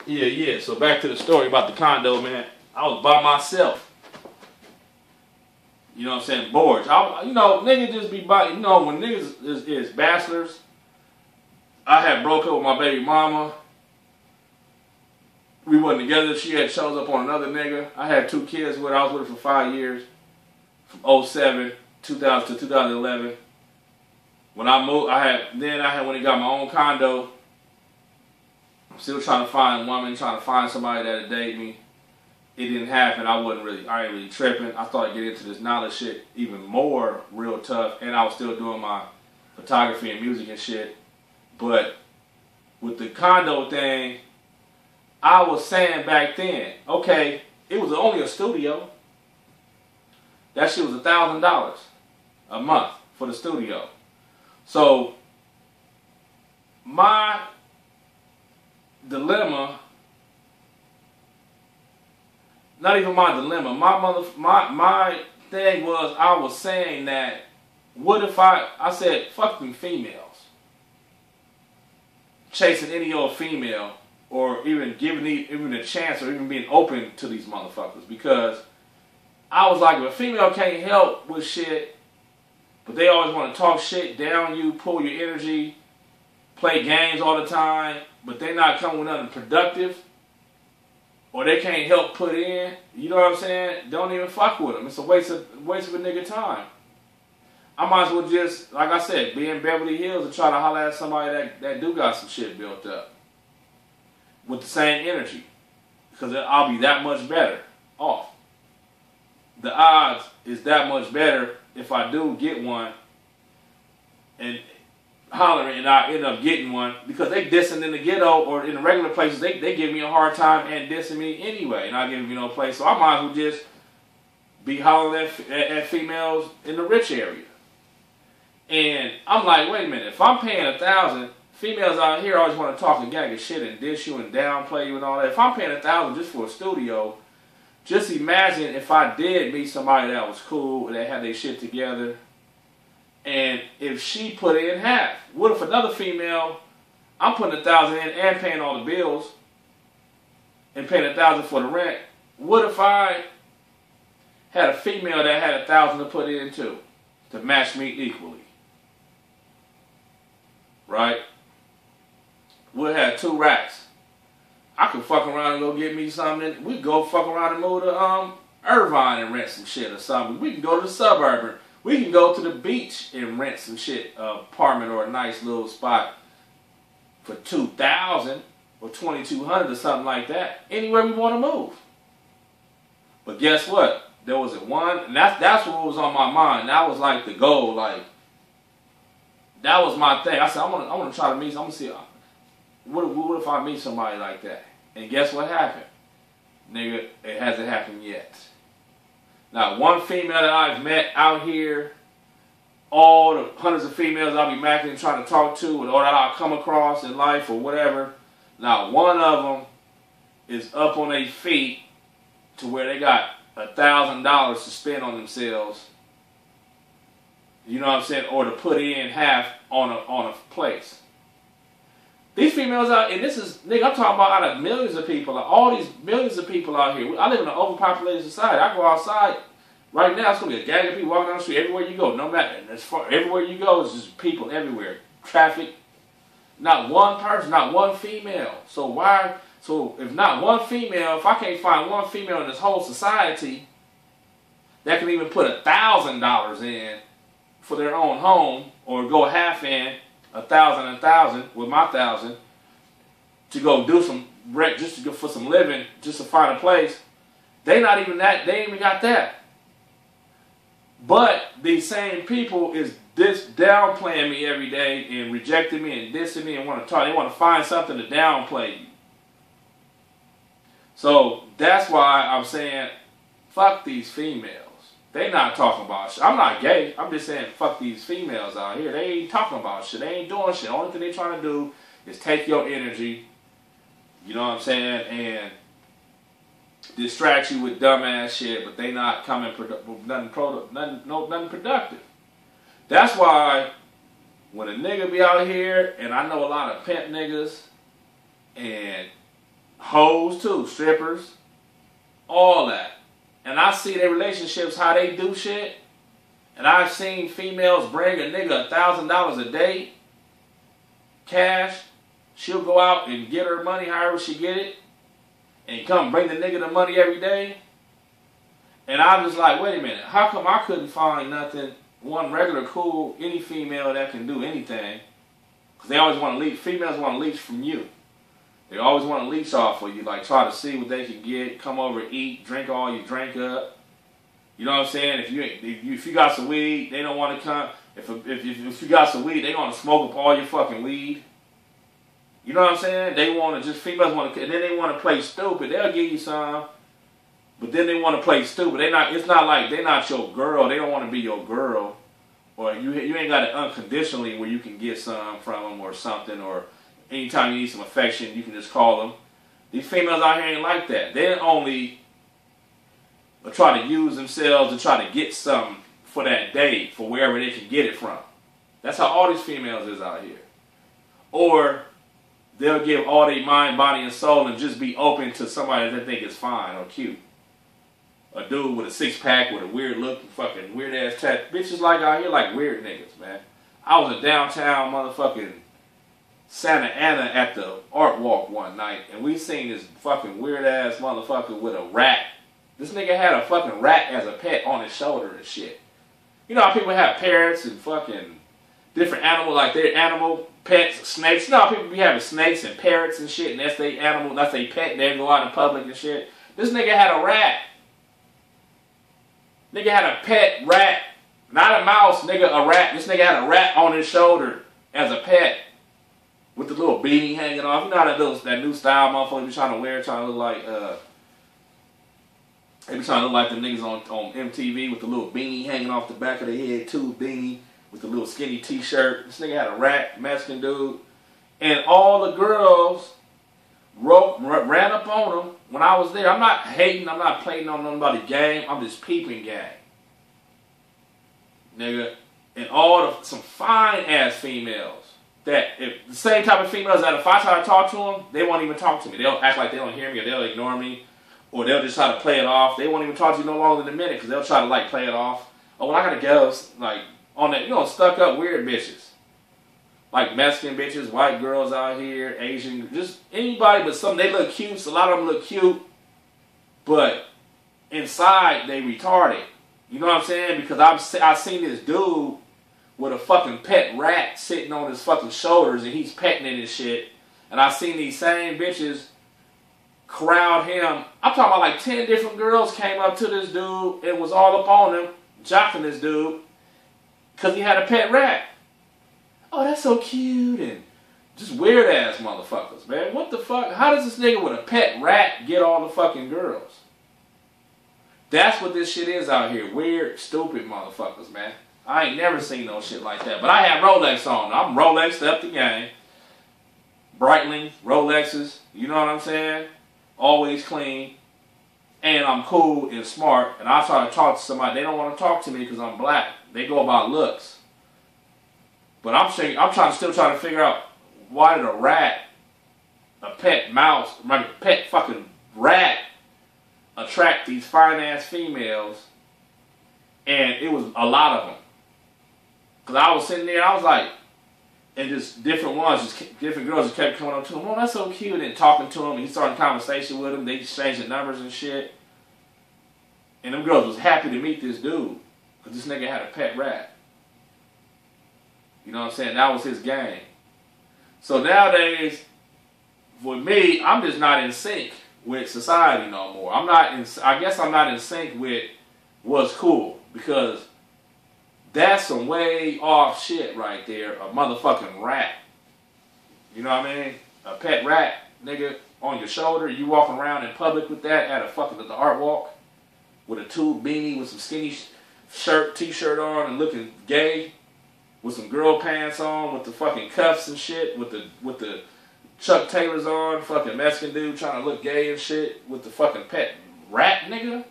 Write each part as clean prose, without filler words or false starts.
Yeah. So back to the story about the condo, man. I was by myself. You know what I'm saying? Bored. Niggas just be by. You know, when niggas is bachelors, I had broke up with my baby mama. We wasn't together. She had shows up on another nigga. I had 2 kids with her. I was with her for 5 years. From 07, 2000 to 2011. When I moved, I had when I got my own condo. I'm still trying to find a woman, trying to find somebody that'd date me. It didn't happen. I ain't really tripping. I started getting into this knowledge shit even more real tough. And I was still doing my photography and music and shit. But with the condo thing, I was saying back then, okay, it was only a studio. That shit was $1,000 a month for the studio. So my dilemma, not even my dilemma, my thing was, I was saying that, what if I said, fuck them females. Chasing any old female, or even giving even a chance, or even being open to these motherfuckers. Because I was like, if a female can't help with shit, but they always want to talk shit, down you, pull your energy, play games all the time, but they not coming with nothing productive, or they can't help put in, you know what I'm saying? Don't even fuck with them. It's a waste of a nigga time. I might as well just, like I said, be in Beverly Hills and try to holler at somebody that do got some shit built up with the same energy, because I'll be that much better off. The odds is that much better if I do get one and hollering and I end up getting one, because they dissing in the ghetto or in the regular places, they give me a hard time and dissing me anyway, and I give me no place. So I might as well just be hollering at females in the rich area. And I'm like, wait a minute, if I'm paying $1,000, females out here always want to talk and gag and shit and dish you and downplay you and all that. If I'm paying $1,000 just for a studio, just imagine if I did meet somebody that was cool and they had their shit together, and if she put in half. What if another female, I'm putting $1,000 in and paying all the bills and paying $1,000 for the rent? What if I had a female that had $1,000 to put in too, to match me equally? Right? We'll have 2 racks. I could fuck around and go get me something. We could go fuck around and move to Irvine and rent some shit or something. We can go to the suburban. We can go to the beach and rent some shit, apartment or a nice little spot for $2,000 or $2,200 or something like that. Anywhere we want to move. But guess what? There was one, and that's what was on my mind. That was like the goal. Like, that was my thing. I said, I want to try to meet. I'm gonna see. What if I meet somebody like that? And guess what happened? Nigga, it hasn't happened yet. Not one female that I've met out here, all the hundreds of females I'll be macking and trying to talk to, or that I'll come across in life or whatever, not one of them is up on their feet to where they got $1,000 to spend on themselves. You know what I'm saying? Or to put in half on a place. These females out, and this is, nigga, I'm talking about out of millions of people, like all these millions of people out here. I live in an overpopulated society. I go outside, right now it's going to be a gang of people walking down the street everywhere you go. No matter, everywhere you go, it's just people everywhere. Traffic. Not one person, not one female. So if not one female, if I can't find one female in this whole society that can even put $1,000 in for their own home, or go half in, 1,000 with my 1,000 to go do some rent, just to go for some living, just to find a place. They not even that. They ain't even got that. But these same people is downplaying me every day and rejecting me and dissing me and want to talk. They want to find something to downplay you. So that's why I'm saying, fuck these females. They not talking about shit. I'm not gay. I'm just saying, fuck these females out here. They ain't talking about shit. They ain't doing shit. The only thing they trying to do is take your energy, you know what I'm saying, and distract you with dumbass shit, but they not coming with nothing productive. That's why when a nigga be out here, and I know a lot of pimp niggas and Hoes too, strippers, all that. And I see their relationships, how they do shit. And I've seen females bring a nigga $1,000 a day, cash. She'll go out and get her money however she get it, and come bring the nigga the money every day. And I'm just like, wait a minute, how come I couldn't find nothing, one regular cool, any female that can do anything? Because they always want to leech, females want to leech from you. They always want to leech off of you, like try to see what they can get, come over, eat, drink all you drink up. You know what I'm saying? If you got some weed, they don't want to come. If you got some weed, they want to smoke up all your fucking weed. You know what I'm saying? They want to just, females want to, and then they want to play stupid. They'll give you some, but then they want to play stupid. It's not like they're not your girl. They don't want to be your girl, or you ain't got it unconditionally where you can get some from them or something, or anytime you need some affection, you can just call them. These females out here ain't like that. They only try to use themselves to try to get something for that day, for wherever they can get it from. That's how all these females is out here. Or they'll give all their mind, body, and soul and just be open to somebody that they think is fine or cute. A dude with a six-pack with a weird look, fucking weird-ass tattoo. Bitches like out here like weird niggas, man. I was in downtown motherfucking Santa Ana at the art walk one night, and we seen this fucking weird-ass motherfucker with a rat. This nigga had a fucking rat as a pet on his shoulder and shit. You know how people have parrots and fucking different animals, like their animal pets, snakes. You know how people be having snakes and parrots and shit, and that's their animal, that's their pet, and they go out in public and shit. This nigga had a rat. Nigga had a pet rat. Not a mouse, nigga, a rat. This nigga had a rat on his shoulder as a pet. With the little beanie hanging off. You know how that new style motherfuckers be trying to wear, trying to look like, they be trying to look like the niggas on MTV with the little beanie hanging off the back of their head, tube beanie, with the little skinny t-shirt. This nigga had a rat, Mexican dude. And all the girls ran up on him when I was there. I'm not hating, I'm not playing on nobody's game, I'm just peeping game. Nigga. And some fine ass females. That if the same type of females that if I try to talk to them, they won't even talk to me. They'll act like they don't hear me, or they'll ignore me, or they'll just try to play it off. They won't even talk to you no longer than a minute because they'll try to like play it off. Oh, well, I gotta go, like on that, you know, stuck up weird bitches, like Mexican bitches, white girls out here, Asian, just anybody but some. They look cute. So a lot of them look cute, but inside they retarded. You know what I'm saying? Because I've seen this dude with a fucking pet rat sitting on his fucking shoulders and he's petting it and shit. And I seen these same bitches crowd him. I'm talking about like 10 different girls came up to this dude and was all up on him, jocking this dude, because he had a pet rat. Oh, that's so cute. And just weird ass motherfuckers, man. What the fuck? How does this nigga with a pet rat get all the fucking girls? That's what this shit is out here. Weird, stupid motherfuckers, man. I ain't never seen no shit like that. But I have Rolex on. I'm Rolexed up the game. Breitling, Rolexes. You know what I'm saying? Always clean. And I'm cool and smart. And I try to talk to somebody. They don't want to talk to me because I'm black. They go about looks. But I'm still trying to figure out why did a rat, a pet mouse, my pet fucking rat attract these fine ass females. And it was a lot of them. Because I was sitting there, I was like, and just different ones, different girls just kept coming up to him. Oh, that's so cute. And talking to him. And he started a conversation with him. They exchanged numbers and shit. And them girls was happy to meet this dude. Because this nigga had a pet rat. You know what I'm saying? That was his game. So nowadays, for me, I'm just not in sync with society no more. I guess I'm not in sync with what's cool. Because that's some way off shit right there. A motherfucking rat. You know what I mean? A pet rat, nigga, on your shoulder. You walking around in public with that at the art walk with a tube beanie with some skinny shirt, t-shirt on and looking gay with some girl pants on with the fucking cuffs and shit with the Chuck Taylors on, fucking Mexican dude trying to look gay and shit with the fucking pet rat, nigga.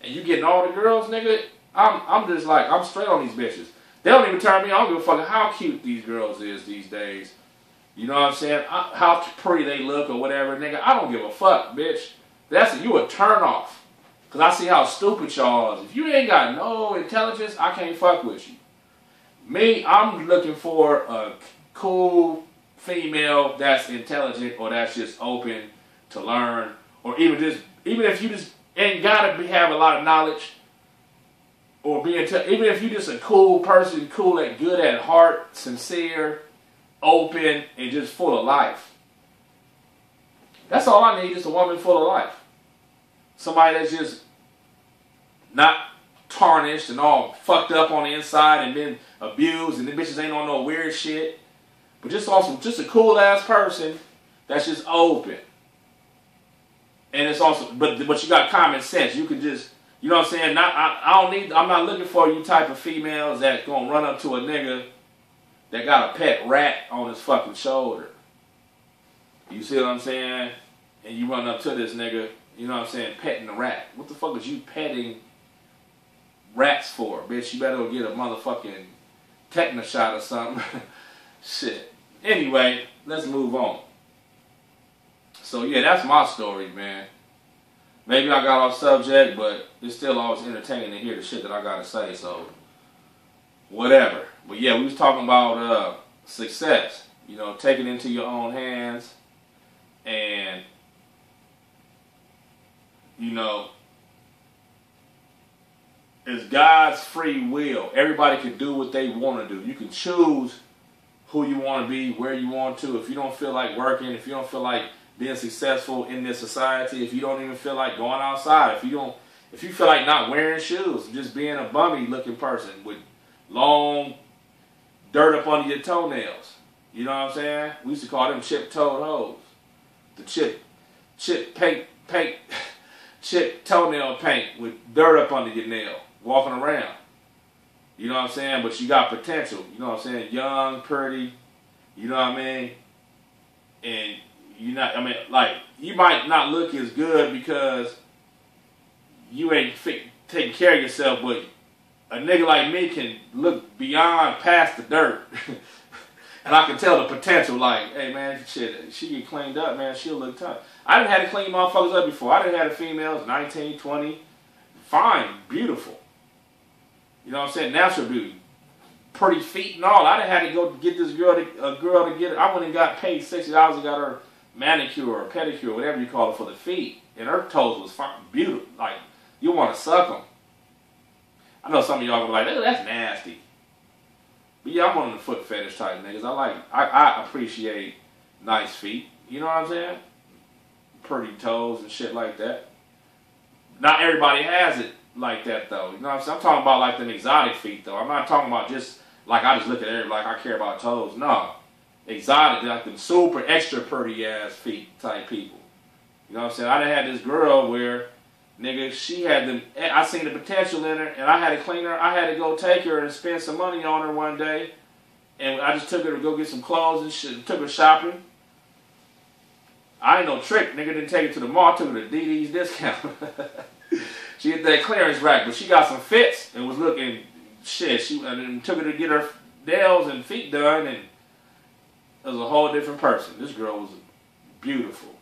And you getting all the girls, nigga. I'm just like, I'm straight on these bitches. They don't even turn me on. I don't give a fuck how cute these girls is these days. You know what I'm saying? How pretty they look or whatever, nigga. I don't give a fuck, bitch. You a turn off. Because I see how stupid y'all is. If you ain't got no intelligence, I can't fuck with you. Me, I'm looking for a cool female that's intelligent or that's just open to learn. Or even if you just ain't gotta have a lot of knowledge. Or even if you just a cool person, good at heart, sincere, open, and just full of life. That's all I need, just a woman full of life. Somebody that's just not tarnished and all fucked up on the inside and been abused and the bitches ain't on no weird shit. But just a cool ass person that's just open. And it's also, but you got common sense. You can just, you know what I'm saying? I'm not looking for you type of females that gonna run up to a nigga that got a pet rat on his fucking shoulder. You see what I'm saying? And you run up to this nigga, you know what I'm saying, petting the rat. What the fuck is you petting rats for, bitch? You better go get a motherfucking tetanus shot or something. Shit. Anyway, let's move on. So yeah, that's my story, man. Maybe I got off subject, but it's still always entertaining to hear the shit that I gotta say, so whatever. But yeah, we was talking about success. You know, taking it into your own hands and, you know, it's God's free will. Everybody can do what they want to do. You can choose who you want to be, where you want to. If you don't feel like working, if you don't feel like being successful in this society, if you don't even feel like going outside, if you feel like not wearing shoes, just being a bummy looking person with long dirt up under your toenails. You know what I'm saying? We used to call them chip-toed hoes. The chip toenail paint with dirt up under your nail, walking around. You know what I'm saying? But you got potential. You know what I'm saying? Young, pretty. You know what I mean? And you might not look as good because you ain't taking care of yourself, but a nigga like me can look beyond past the dirt. And I can tell the potential, like, hey man, shit, she get cleaned up, man, she'll look tough. I done had to clean motherfuckers up before. I done had a females, 19, 20, fine, beautiful. You know what I'm saying? Natural beauty. Pretty feet and all. I done had to go get this girl to get it. I went and got paid $60 and got her manicure or pedicure, whatever you call it, for the feet. And her toes was fucking beautiful. Like, you want to suck them. I know some of y'all gonna be like, that's nasty. But yeah, I'm one of the foot fetish type niggas. I appreciate nice feet. You know what I'm saying? Pretty toes and shit like that. Not everybody has it like that though. You know what I'm saying? I'm talking about like them exotic feet though. I'm not talking about just like I just look at everybody like I care about toes. No. Exotic, like them super extra pretty ass feet type people. You know what I'm saying? I done had this girl where, nigga, she had them, I seen the potential in her, and I had to clean her. I had to go take her and spend some money on her one day. And I just took her to go get some clothes and shit, took her shopping. I ain't no trick, nigga, didn't take her to the mall, took her to DD's discount. She hit that clearance rack, but she got some fits and was looking, shit, and took her to get her nails and feet done, and it was a whole different person. This girl was beautiful.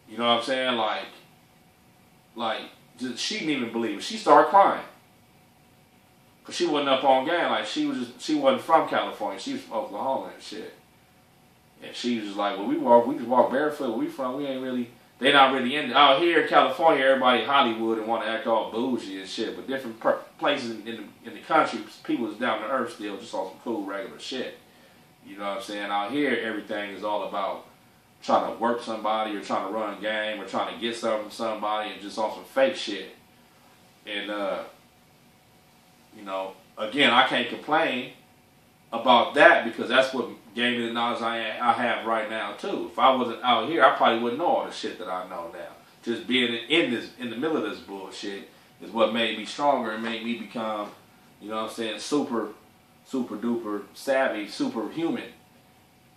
You know what I'm saying? She didn't even believe it. She started crying. Because she wasn't up on game. Like, she wasn't from California. She was from Oklahoma and shit. And she was just like, well, we just walk barefoot. Where we from? We ain't really, they not really in, out here in California, everybody Hollywood and want to act all bougie and shit. But different places in the country, people is down to earth still, just on some cool, regular shit. You know what I'm saying? Out here, everything is all about trying to work somebody or trying to run a game or trying to get something from somebody and just on some fake shit. And, you know, again, I can't complain about that because that's what gave me the knowledge I have right now, too. If I wasn't out here, I probably wouldn't know all the shit that I know now. Just being in the middle of this bullshit is what made me stronger and made me become, you know what I'm saying, super duper savvy, superhuman.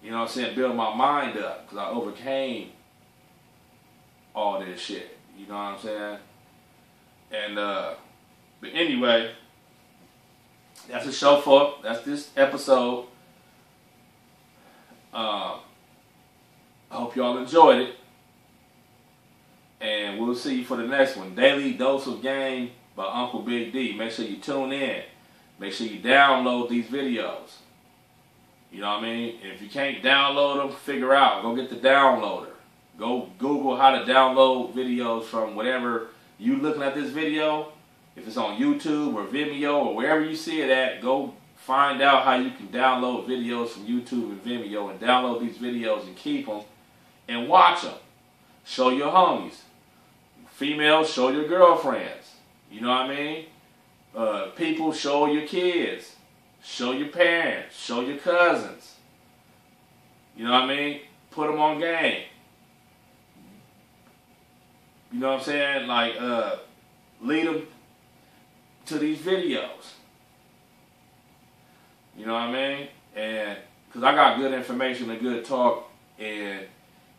You know what I'm saying? Build my mind up because I overcame all this shit. You know what I'm saying? And, but anyway, that's the show for. That's this episode. I hope y'all enjoyed it. And we'll see you for the next one. Daily Dose of Game by Uncle Big D. Make sure you tune in. Make sure you download these videos. You know what I mean? If you can't download them, figure out. Go get the downloader. Go Google how to download videos from whatever you looking at this video. If it's on YouTube or Vimeo or wherever you see it at, go find out how you can download videos from YouTube and Vimeo and download these videos and keep them and watch them. Show your homies. Females, show your girlfriends. You know what I mean? People, show your kids. Show your parents. Show your cousins. You know what I mean? Put them on game. You know what I'm saying? Like, lead them to these videos. You know what I mean? And, because I got good information and good talk, and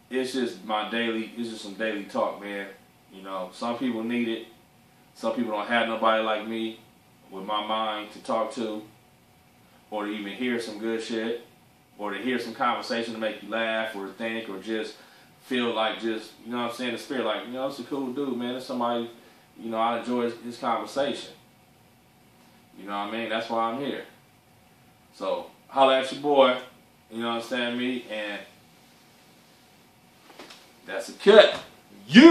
it's just some daily talk, man. You know, some people need it. Some people don't have nobody like me with my mind to talk to, or to even hear some good shit, or to hear some conversation to make you laugh or think, or just feel like just, you know what I'm saying, the spirit, like, you know, it's a cool dude, man. It's somebody, you know, I enjoy this conversation. You know what I mean? That's why I'm here. So, holla at your boy, you know what I'm saying, me, and that's a cut. Yeah!